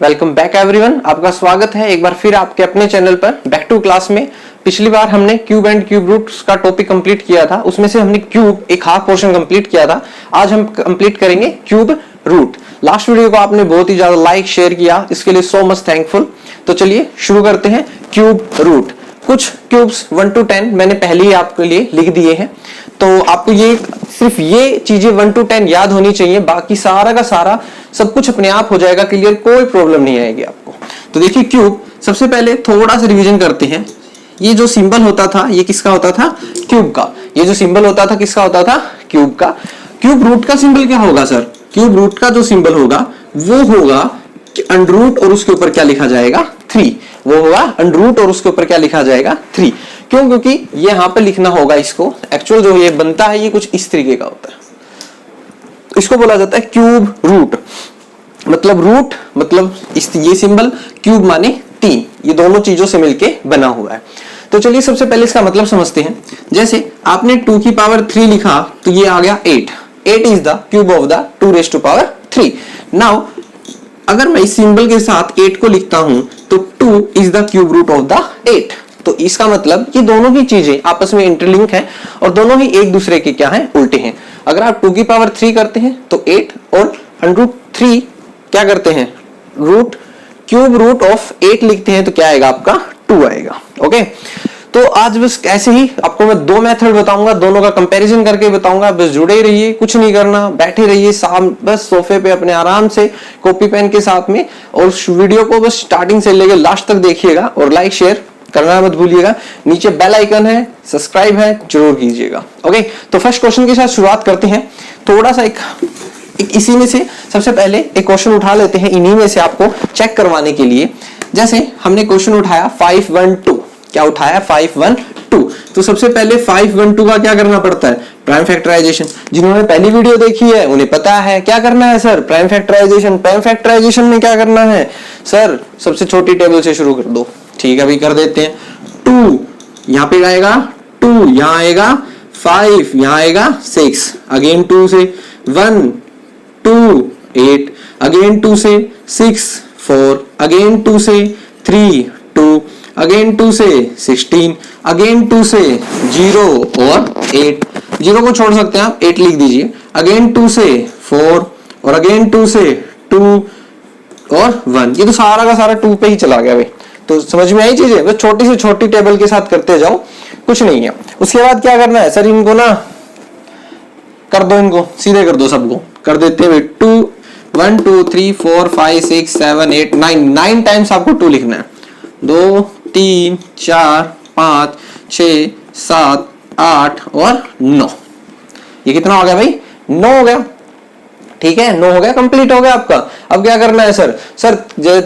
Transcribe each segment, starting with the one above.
Welcome back everyone, आपका स्वागत है एक बार फिर आपके अपने चैनल पर बैक टू क्लास में। पिछली बार हमने क्यूब एंड क्यूब रूट्स का टॉपिक कंप्लीट किया था, उसमें से हमने क्यूब एक हाफ पोर्शन कंप्लीट किया था। आज हम कंप्लीट करेंगे क्यूब रूट। लास्ट वीडियो को आपने बहुत ही ज्यादा लाइक शेयर किया, इसके लिए सो मच थैंकफुल। तो चलिए शुरू करते हैं क्यूब रूट। कुछ क्यूब्स 1 to 10 मैंने पहले ही आपके लिए लिख दिए हैं, तो आपको ये सिर्फ ये चीजें 1 to 10 याद होनी चाहिए, बाकी सारा का सारा सब कुछ अपने आप हो जाएगा क्लियर, कोई प्रॉब्लम नहीं आएगी आपको। तो देखिए क्यूब, सबसे पहले थोड़ा सा रिवीजन करते हैं। ये जो सिंबल होता था ये किसका होता था? क्यूब का। ये जो सिंबल होता था किसका होता था? क्यूब का। क्यूब रूट का सिंबल क्या होगा सर? क्यूब रूट का जो सिंबल होगा वो होगा अंडर रूट और उसके ऊपर क्या लिखा जाएगा? 3। वो होगा अंडर रूट और उसके ऊपर क्या लिखा जाएगा? 3। क्यों? क्योंकि ये यहाँ पे लिखना होगा इसको। एक्चुअल जो ये बनता है ये कुछ इस तरीके का होता है, इसको बोला जाता है क्यूब रूट। मतलब रूट मतलब ये सिंबल, क्यूब माने 3, ये दोनों चीजों से मिलके बना हुआ है। तो चलिए सबसे पहले इसका मतलब समझते हैं। जैसे आपने 2 की पावर 3 लिखा तो ये आ गया 8। 8 is the cube of the 2 raised to power 3। Now अगर मैं इस सिंबल के साथ 8 को लिखता हूं तो 2 is the cube root of the 8। तो इसका मतलब ये दोनों ही चीजें आपस में इंटरलिंक हैं और दोनों ही एक दूसरे के क्या हैं? उल्टे हैं। अगर आप 2 की पावर 3 करते हैं तो 8 और अंडर रूट 3 क्या करते हैं? रूट क्यूब रूट ऑफ 8 लिखते हैं तो क्या आएगा आपका? 2 आएगा। ओके, तो आज बस ऐसे ही आपको मैं 2 मेथड बताऊंगा, दोनों का कंपैरिजन करके बताऊंगा। बस जुड़े ही रहिए, कुछ नहीं करना, बैठे रहिए बस सोफे पे अपने आराम से कॉपी पेन के साथ में, और उस वीडियो को बस स्टार्टिंग से लेकर लास्ट तक देखिएगा और लाइक शेयर करना मत भूलिएगा। नीचे बेल आइकन है, सब्सक्राइब है, जरूर कीजिएगा। ओके, तो फर्स्ट क्वेश्चन के साथ शुरुआत करते हैं। थोड़ा सा एक इसी में से सबसे पहले एक क्वेश्चन उठा लेते हैं, इन्हीं में से आपको चेक करवाने के लिए। जैसे हमने क्वेश्चन उठाया 512, क्या उठाया? 512। तो सबसे पहले 512 का क्या करना पड़ता है? Prime factorization. जिन्होंने पहली वीडियो देखी है उन्हें पता है क्या करना है sir? Prime factorization. Prime factorization में क्या करना है सर? सबसे छोटी टेबल से शुरू कर दो। ठीक है, अभी कर देते हैं। 2 यहाँ पे आएगा, 2 यहाँ आएगा, 5 यहाँ आएगा, 6 अगेन 2 से 1 2 8 अगेन 2 से 6 4 अगेन 2 से 3 2 अगेन 2 से 16 अगेन 2 से 0 और 8। 0 को छोड़ सकते हैं आप, 8 लिख दीजिए। अगेन 2 से 4 और अगेन 2 से 2 और 1। ये तो सारा का सारा 2 पे ही चला गया भाई। तो समझ में आई चीजें? बस छोटी से छोटी टेबल के साथ करते जाओ, कुछ नहीं है। उसके बाद क्या करना है सर? इनको ना कर दो, इनको सीधे कर दो, सबको कर देते हैं। 2 1 2 3 4 5 6 7 8 9 टाइम्स आपको 2 लिखना है। 2 3 4 5 6 7 8 और 9। ये कितना हो गया भाई? 9 हो गया। ठीक है, 9 हो गया, कंप्लीट हो गया आपका। अब क्या करना है सर? सर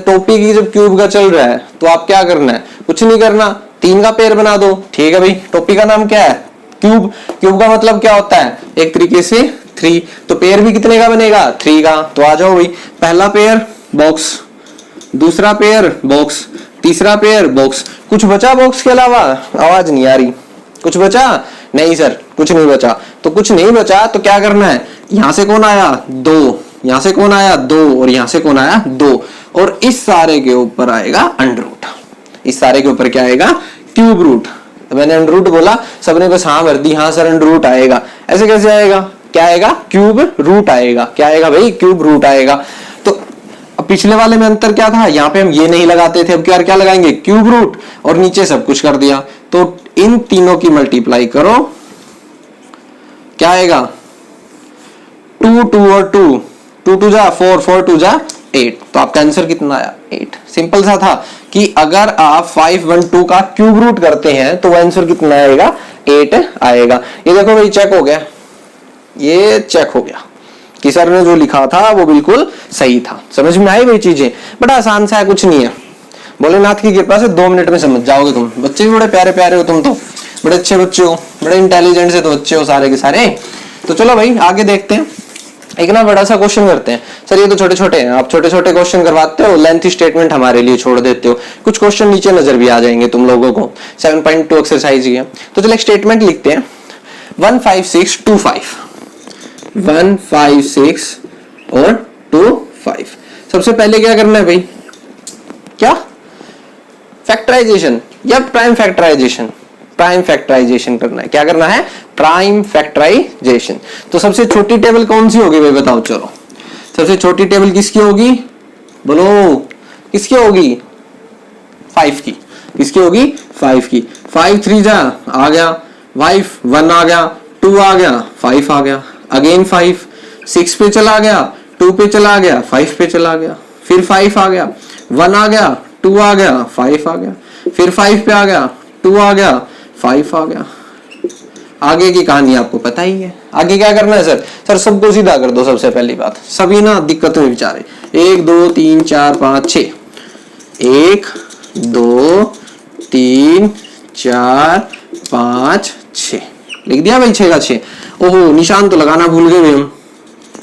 टोपी की जब क्यूब का चल रहा है तो आप क्या करना है? कुछ नहीं करना, 3 का पेयर बना दो। ठीक है भाई, टोपी का नाम क्या है? क्यूब। क्यूब का मतलब क्या होता है? एक तरीके से 3। तो पेयर भी कितने का बनेगा? 3 का। तो आ जाओ भाई, पहला पेयर बॉक्स, दूसरा पेयर बॉक्स, तीसरा पेयर बॉक्स। कुछ बचा बॉक्स के अलावा? आवाज नहीं आ रही। कुछ बचा? नहीं सर, कुछ नहीं बचा। तो कुछ नहीं बचा तो क्या करना है? यहां से कौन आया? 2, यहां से कौन आया? 2, और यहां से कौन आया? 2, और इस सारे के ऊपर आएगा अंडर रूट। इस सारे के ऊपर क्या आएगा? Cube root. तो मैंने अंडर रूट बोला, सबने बस हाँ भर दी, हाँ सर अंडर रूट आएगा। ऐसे कैसे आएगा? क्या आएगा? क्यूब रूट आएगा। क्या आएगा भाई? क्यूब रूट आएगा। तो अब पिछले वाले में अंतर क्या था? यहाँ पे हम ये नहीं लगाते थे, अब क्या लगाएंगे? क्यूब रूट, और नीचे सब कुछ कर दिया। तो इन तीनों की मल्टीप्लाई करो, क्या आएगा? 2 2 और 2 2 2 जा 4 4 2 जा 8। तो आपका आंसर कितना आया? 8। सिंपल सा था कि अगर आप 512 का क्यूब रूट करते हैं तो आंसर कितना आएगा? 8 आएगा। ये देखो भाई, चेक हो गया, ये चेक हो गया कि सर ने जो लिखा था वो बिल्कुल सही था। समझ में आई भाई चीजें? बड़ा आसान सा है, कुछ नहीं है। भोलेनाथ की कृपा से 2 मिनट में समझ जाओगे तुम। बच्चे भी बड़े प्यारे प्यारे हो, तुम तो बड़े अच्छे बच्चे हो, बड़े इंटेलिजेंट से तो बच्चे हो सारे के सारे। तो चलो भाई आगे देखते हैं। एक ना बड़ा सा क्वेश्चन करते हैं। सर ये तो छोटे छोटे हैं, आप छोटे छोटे क्वेश्चन करवाते हो, लेंथी स्टेटमेंट हमारे लिए छोड़ देते हो। कुछ क्वेश्चन नीचे नजर भी आ जाएंगे तुम लोगों को। 7.2 एक्सरसाइज की है। तो चलो एक स्टेटमेंट लिखते हैं। 15625 156 और 25। सबसे पहले क्या करना है भाई? क्या, फैक्टराइजेशन या प्राइम फैक्टराइजेशन? प्राइम फैक्टराइजेशन करना है। क्या करना है? Prime factorization. तो सबसे छोटी टेबल कौन सी होगी भाई बताओ? चलो सबसे छोटी टेबल किसकी होगी? बोलो किसकी होगी? 5 की। किसकी होगी? 5 की। 5 3 जा आ गया 5, 1 आ गया, 2 आ गया, 5 आ गया, अगेन 5, 6 पे चला गया, 2 पे चला गया, 5 पे चला गया, फिर 5 आ गया, 1 आ गया, 2 आ गया, 5 आ गया, फिर 5 पे आ गया, 2 आ गया, 5 आ गया। आगे की कहानी आपको पता ही है। आगे क्या करना है सर? सर सबको सीधा कर दो। सबसे पहली बात, सभी ना दिक्कत में बेचारे। 1 2 3 4 5 6, 1 2 3 4 5 6 लिख दिया भाई। 6 का 6। ओहो निशान तो लगाना भूल गए हम।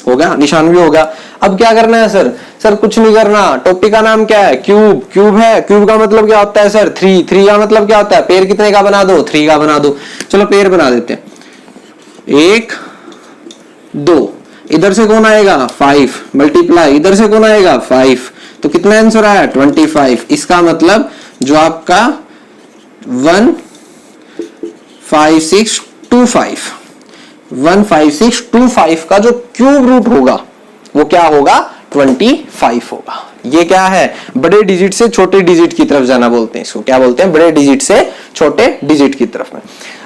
हो गया, निशान भी हो गया। अब क्या करना है सर? सर कुछ नहीं करना। टॉपिक का नाम क्या है? क्यूब। क्यूब है। क्यूब का मतलब क्या होता है सर? 3। 3 का मतलब क्या होता है? पेड़ कितने का बना दो? 3 का बना दो। चलो पेड़ बना देते हैं। 1 2, इधर से कौन आएगा? 5 मल्टीप्लाई, इधर से कौन आएगा? 5। तो कितना आंसर आया? 25। इसका मतलब जो आपका 1 5 6 2 5 1 5 6 2 5 का जो क्यूब रूट होगा वो क्या होगा? 25 होगा। ये क्या है? बड़े डिजिट से छोटे डिजिट की तरफ जाना बोलते हैं इसको। क्या बोलते हैं? बड़े डिजिट से छोटे डिजिट की तरफ में।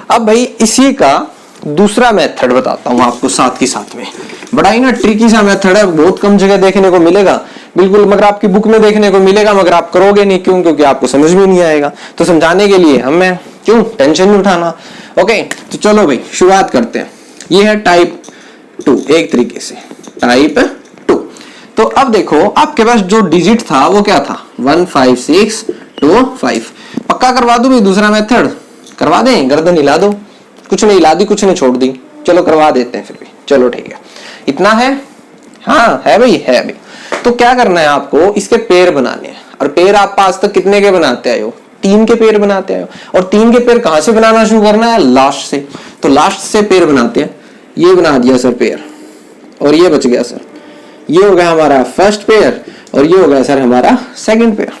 अब भाई इसी का दूसरा मेथड बताता हूं आपको साथ के साथ में। बड़ा ही ना ट्रिकी सा मेथड है, बहुत कम जगह देखने को मिलेगा बिल्कुल, मगर आपकी बुक में देखने को मिलेगा, मगर आप करोगे नहीं। क्यों? क्योंकि आपको समझ में नहीं आएगा। तो समझाने के लिए हमें क्यों टेंशन नहीं उठाना। ओके तो चलो भाई शुरुआत करते हैं। ये है टाइप 2, एक तरीके से टाइप 2। तो अब देखो आपके पास जो डिजिट था वो क्या था? 1 5 6 2 5। पक्का करवा दूं भाई दूसरा मेथड? करवा दें? गर्दन हिला दो। कुछ नहीं हिला दी, कुछ नहीं छोड़ दी। चलो करवा देते हैं फिर भी। चलो ठीक है, इतना है। हाँ है भाई, है भाई। तो क्या करना है आपको? इसके पेड़ बनाने हैं। और पेड़ आप आज तक कितने के बनाते आए हो? 3 के पेड़ बनाते आए हो। और 3 के पेड़ कहां से बनाना शुरू करना है? लास्ट से। तो लास्ट से पेड़ बनाते हैं। ये बना दिया सर पेड़, और ये बच गया सर। ये हो गया हमारा फर्स्ट पेयर, और ये हो गया सर हमारा सेकंड पेयर।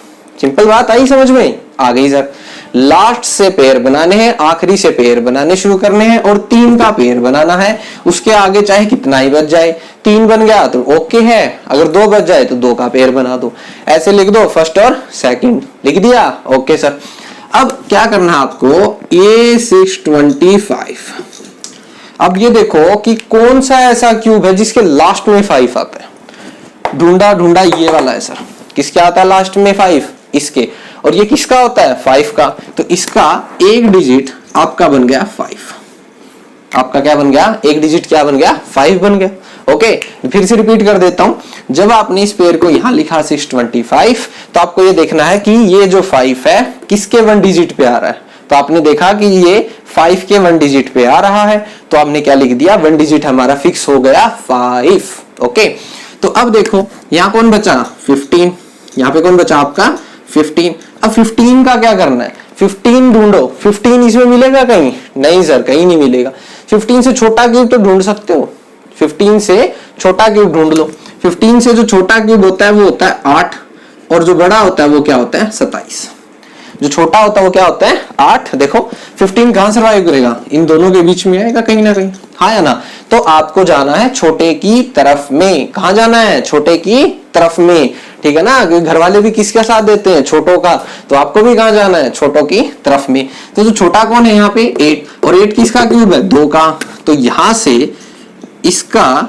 सिंपल बात आई समझ में? आ गई सर। लास्ट से पेयर बनाने हैं, आखिरी से पेयर बनाने शुरू करने हैं, और 3 का पेयर बनाना है। उसके आगे चाहे कितना ही बच जाए। 3 बन गया तो ओके है, अगर 2 बच जाए तो 2 का पेयर बना दो। ऐसे लिख दो, फर्स्ट और सेकंड लिख दिया। Okay sir. अब क्या करना है आपको? A625। अब ये देखो कि कौन सा ऐसा क्यूब है जिसके लास्ट में 5 आता है। ढूंढा ढूंढा, ये वाला है सर। किसके आता है लास्ट में 5? इसके। और ये किसका होता है? 5 का। तो इसका एक डिजिट आपका बन गया 5। आपका क्या बन गया? एक डिजिट क्या बन गया? 5 बन गया। ओके फिर से रिपीट कर देता हूं। जब आपने इस पेयर को यहां लिखा 625, तो आपको ये देखना है कि ये जो 5 है किसके 1 डिजिट पे आ रहा है। तो आपने देखा कि ये 5 के 1 डिजिट पे आ रहा है, तो आपने क्या लिख दिया? 1 डिजिट हमारा फिक्स हो गया 5। ओके तो अब देखो यहां कौन बचा? 15। यहां पे कौन बचा आपका? 15। अब 15 का क्या करना है? 15 ढूंढो। 15 इसमें मिलेगा कहीं? नहीं सर, कहीं नहीं मिलेगा। 15 से छोटा क्यूब तो ढूंढ सकते हो। 15 से छोटा क्यूब ढूंढ लो। 15 से जो छोटा क्यूब होता है वो होता है 8, और जो बड़ा होता है वो क्या होता है? 27। जो छोटा होता है वो क्या होता है? 8। देखो 15 कहां सर्वाइव करेगा? इन दोनों के बीच में आएगा कहीं ना कहीं। हाँ या ना? तो आपको जाना है छोटे की तरफ में। कहां जाना है? छोटे की तरफ में। ठीक है ना? घर वाले भी किसका साथ देते हैं? छोटों का। तो आपको भी कहां जाना है? छोटों की तरफ में। तो जो छोटा कौन है यहाँ पे? 8। और 8 किसका क्यूब है? 2 का। तो यहां से इसका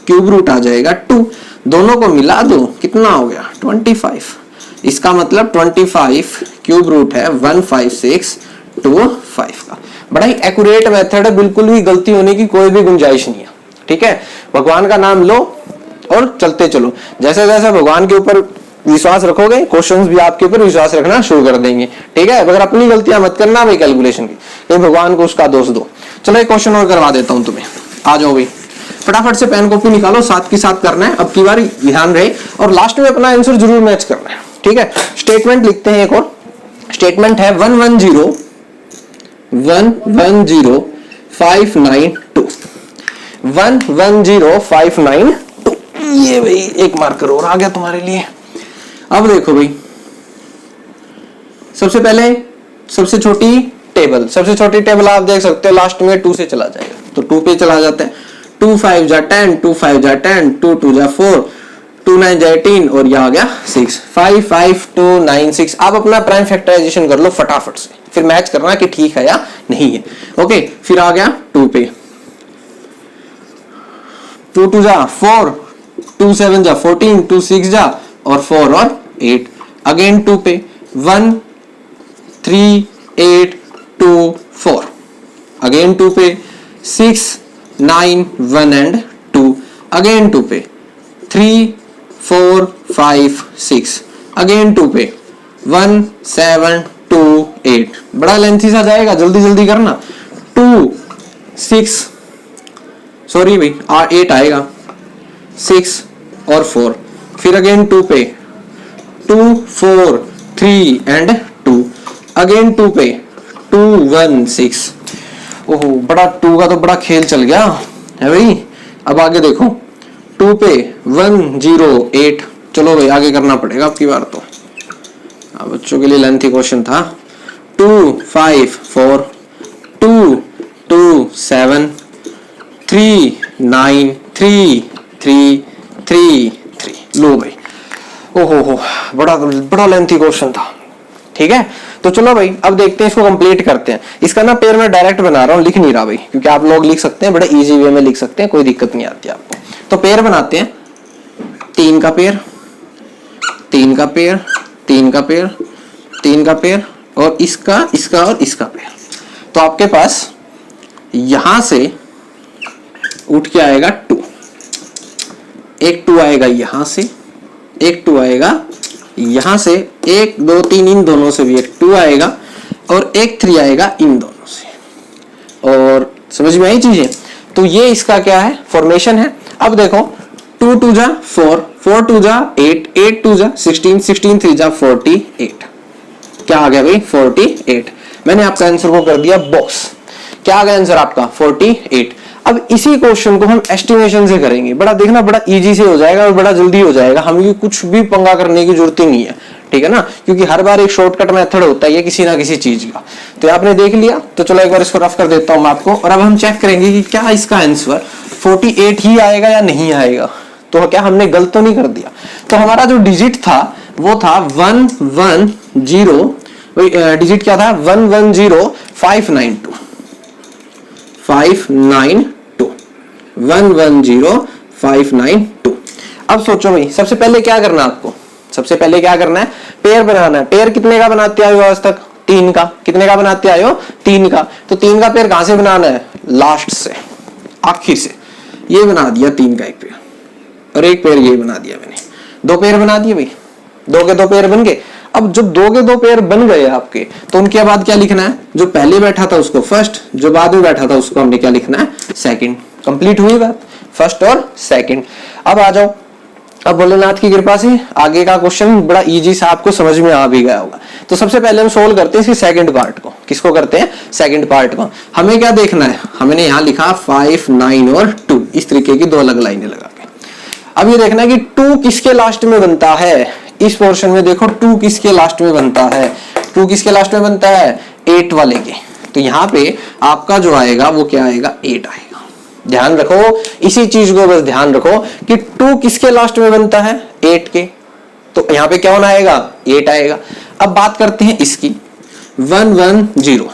क्यूब रूट आ जाएगा 2। दोनों को मिला दो, कितना हो गया? 25। इसका मतलब 25 क्यूब रूट है 15625 का। बड़ा ही एक्यूरेट मेथड है, बिल्कुल भी गलती होने की कोई भी गुंजाइश नहीं है। ठीक है, भगवान का नाम लो और चलते चलो। जैसे जैसे भगवान के ऊपर विश्वास रखोगे, क्वेश्चंस भी आपके ऊपर विश्वास रखना शुरू कर देंगे। ठीक है, अगर अपनी गलतियां मत करना भाई कैलकुलेशन की, कहीं भगवान को उसका दोष दो। चलो एक क्वेश्चन और करवा देता हूं तुम्हें। आ जाओ भाई, फटाफट से पेन कॉपी निकालो, साथ के साथ करना है। अब की बार ध्यान रहे, और लास्ट में अपना आंसर जरूर मैच करना है। ठीक है, स्टेटमेंट लिखते हैं एक और। स्टेटमेंट है 110592। ये भाई एक मार्कर और आ गया तुम्हारे लिए। अब देखो भाई, सबसे पहले सबसे छोटी टेबल आप देख सकते हो लास्ट में 2 से चला जाएगा, तो 2 पे चला जाते हैं। 2 5 जा 10, 2 5 जा 10, 2 2 जा 4, 2 9 जा 18 और यह आ गया 6। 5 5 2 9 6। आप अपना प्राइम फैक्टराइजेशन कर लो फटाफट से, फिर मैच करना कि ठीक है या नहीं है। ओके, फिर आ गया 2 पे, 2 2 जा 4, 2 7 जा 14, 2 6 जा और 4 और 8। अगेन 2 पे 1 3 8 2 4। अगेन 2 पे 6 9 1 एंड 2। अगेन 2 पे 3 4 5 6। अगेन 2 पे 1 7 2 8। बड़ा लेंथी सा जाएगा, जल्दी जल्दी करना। 2 6 सॉरी भाई 8 आएगा, 6 और 4। फिर अगेन 2 पे 2 4 3 एंड 2। अगेन 2 पे 2 1 6। ओहो, बड़ा 2 का तो बड़ा खेल चल गया है भाई। अब आगे देखो 2 पे 1 0 8। चलो भाई आगे करना पड़ेगा आपकी बार, तो बच्चों के लिए लेंथी क्वेश्चन था। 2 5 4 2 2 7 3 9 3 3 3 3। लो भाई, ओहो हो, बड़ा लेंथी क्वेश्चन था। ठीक है, तो चलो भाई अब देखते हैं, इसको कंप्लीट करते हैं। इसका ना पेयर मैं डायरेक्ट बना रहा हूँ, लिख नहीं रहा भाई, क्योंकि आप लोग लिख सकते हैं, बड़ा इजी वे में लिख सकते हैं, कोई दिक्कत नहीं आती आपको। तो पेयर बनाते हैं, 3 का पेयर 3 का पेयर 3 का पेयर 3 का पेयर और इसका और इसका पेयर। तो आपके पास यहां से उठ के आएगा 2, एक 2 आएगा यहां से, एक 2 आएगा यहां से, 1 2 3 इन दोनों से भी एक 2 आएगा और एक 3 आएगा इन दोनों से। और समझ में आई चीजें? तो ये इसका क्या है, फॉर्मेशन है। अब देखो 2 2 जा 4, 4 2 जा 8, 8 2 जा 16, 16 3 जा 48। क्या आ गया भाई? 48। मैंने आपका आंसर को कर दिया बॉक्स। क्या आ गया आंसर आपका? 48। अब इसी क्वेश्चन को हम एस्टिमेशन से करेंगे। बड़ा देखना, बड़ा इजी से हो जाएगा और बड़ा जल्दी हो जाएगा, हमें कुछ भी पंगा करने की जरूरत ही नहीं है। ठीक है ना, क्योंकि हर बार एक शॉर्टकट मेथड होता है किसी ना किसी चीज का। तो आपने देख लिया, तो चलो एक बार इसको रफ कर देता हूं मैं आपको, और अब हम चेक करेंगे कि क्या इसका आंसर 48 ही आएगा या नहीं आएगा। तो क्या हमने गलत तो नहीं कर दिया? तो हमारा जो डिजिट था वो था 110, डिजिट क्या था? 110592 110592। अब सोचो भाई, सबसे पहले क्या करना है आपको? सबसे पहले क्या करना है? पेयर बनाना है। पेयर कितने का बनाते आए हो आज तक? 3 का। कितने का बनाते आए हो? 3 का। तो 3 का पेयर कहां से बनाना है? लास्ट से, आखिर से। ये बना दिया 3 का एक पेयर, और एक पेयर ये बना दिया मैंने। 2 पेयर बना दिए भाई, 2 के 2 पेयर बन गए। अब जब 2 के 2 पेयर बन गए आपके, तो उनके बाद क्या लिखना है? जो पहले बैठा था उसको फर्स्ट, जो बाद में बैठा था उसको हमने क्या लिखना है? सेकंड। कंप्लीट हुई बात, फर्स्ट और सेकंड। अब आ जाओ, अब भोलेनाथ की कृपा से आगे का क्वेश्चन बड़ा इजी सा आपको समझ में आ भी गया होगा। तो सबसे पहले हम सोल्व करते हैं इसकी सेकंड पार्ट को। किसको करते हैं? सेकंड पार्ट को। हमें क्या देखना है? हमने यहाँ लिखा 5 9 और 2, इस तरीके की 2 अलग लाइनें लगा के। अब ये देखना है कि 2 किसके लास्ट में बनता है। इस पोर्शन में देखो 2 किसके लास्ट में बनता है? 2 किसके लास्ट में बनता है? 8 वाले के। तो यहाँ पे आपका जो आएगा वो क्या आएगा? 8 आएगा। ध्यान रखो, इसी चीज को बस ध्यान रखो कि 2 किसके लास्ट में बनता है? 8 के। तो यहाँ पे क्या आएगा? 8 आएगा। अब बात करते हैं इसकी 110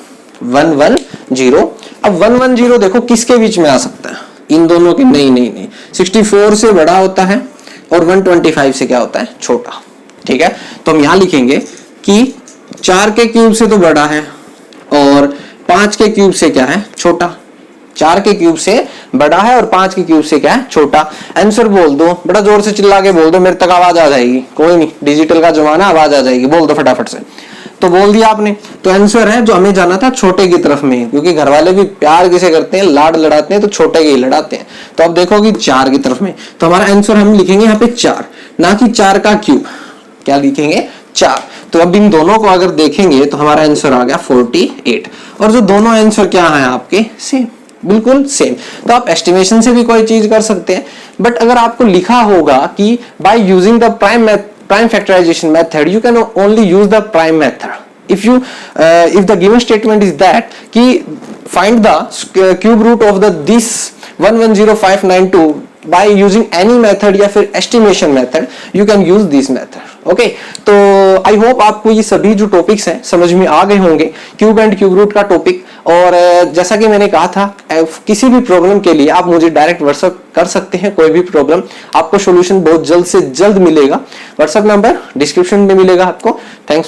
110। अब 110 देखो किसके बीच में आ सकता है? इन दोनों के? नहीं, 64 से बड़ा होता है और 125 से क्या होता है? छोटा। ठीक है, तो हम यहां लिखेंगे कि 4 के क्यूब से तो बड़ा है और 5 के क्यूब से क्या है? छोटा। 4 के क्यूब से बड़ा है और 5 के क्यूब से क्या है? छोटा। आंसर बोल दो, बड़ा जोर से चिल्ला के बोल दो, मेरे तक आवाज आ जाएगी। कोई नहीं, डिजिटल का जमाना, आवाज आ जाएगी। बोल दो फटाफट से। तो बोल दिया आपने। तो आंसर है, जो हमें जाना था छोटे की तरफ में, क्योंकि घर वाले भी प्यार किसे करते हैं? लाड लड़ाते हैं, तो छोटे के ही लड़ाते हैं। तो अब देखो कि 4 की तरफ में, तो हमारा आंसर हम लिखेंगे यहाँ पे 4, ना कि 4 का क्यूब। क्या लिखेंगे? 4। तो अब इन दोनों को अगर देखेंगे तो हमारा आंसर आ गया 48। और जो दोनों आंसर क्या है आपके? सेम, बिल्कुल सेम। तो आप एस्टिमेशन से भी कोई चीज कर सकते हैं, बट अगर आपको लिखा होगा कि by using the prime factorization method you can only use the prime method, if the given statement is that कि find the cube root of the this 110592 by using any method या फिर estimation method, you can use this method. Okay तो I hope आपको ये सभी जो topics हैं समझ में आ गए होंगे, क्यूब एंड क्यूब रूट का टॉपिक। और जैसा कि मैंने कहा था, किसी भी प्रॉब्लम के लिए आप मुझे डायरेक्ट व्हाट्सएप कर सकते हैं। कोई भी प्रॉब्लम, आपको सॉल्यूशन बहुत जल्द से जल्द मिलेगा। व्हाट्सएप नंबर डिस्क्रिप्शन में मिलेगा आपको। थैंक्स।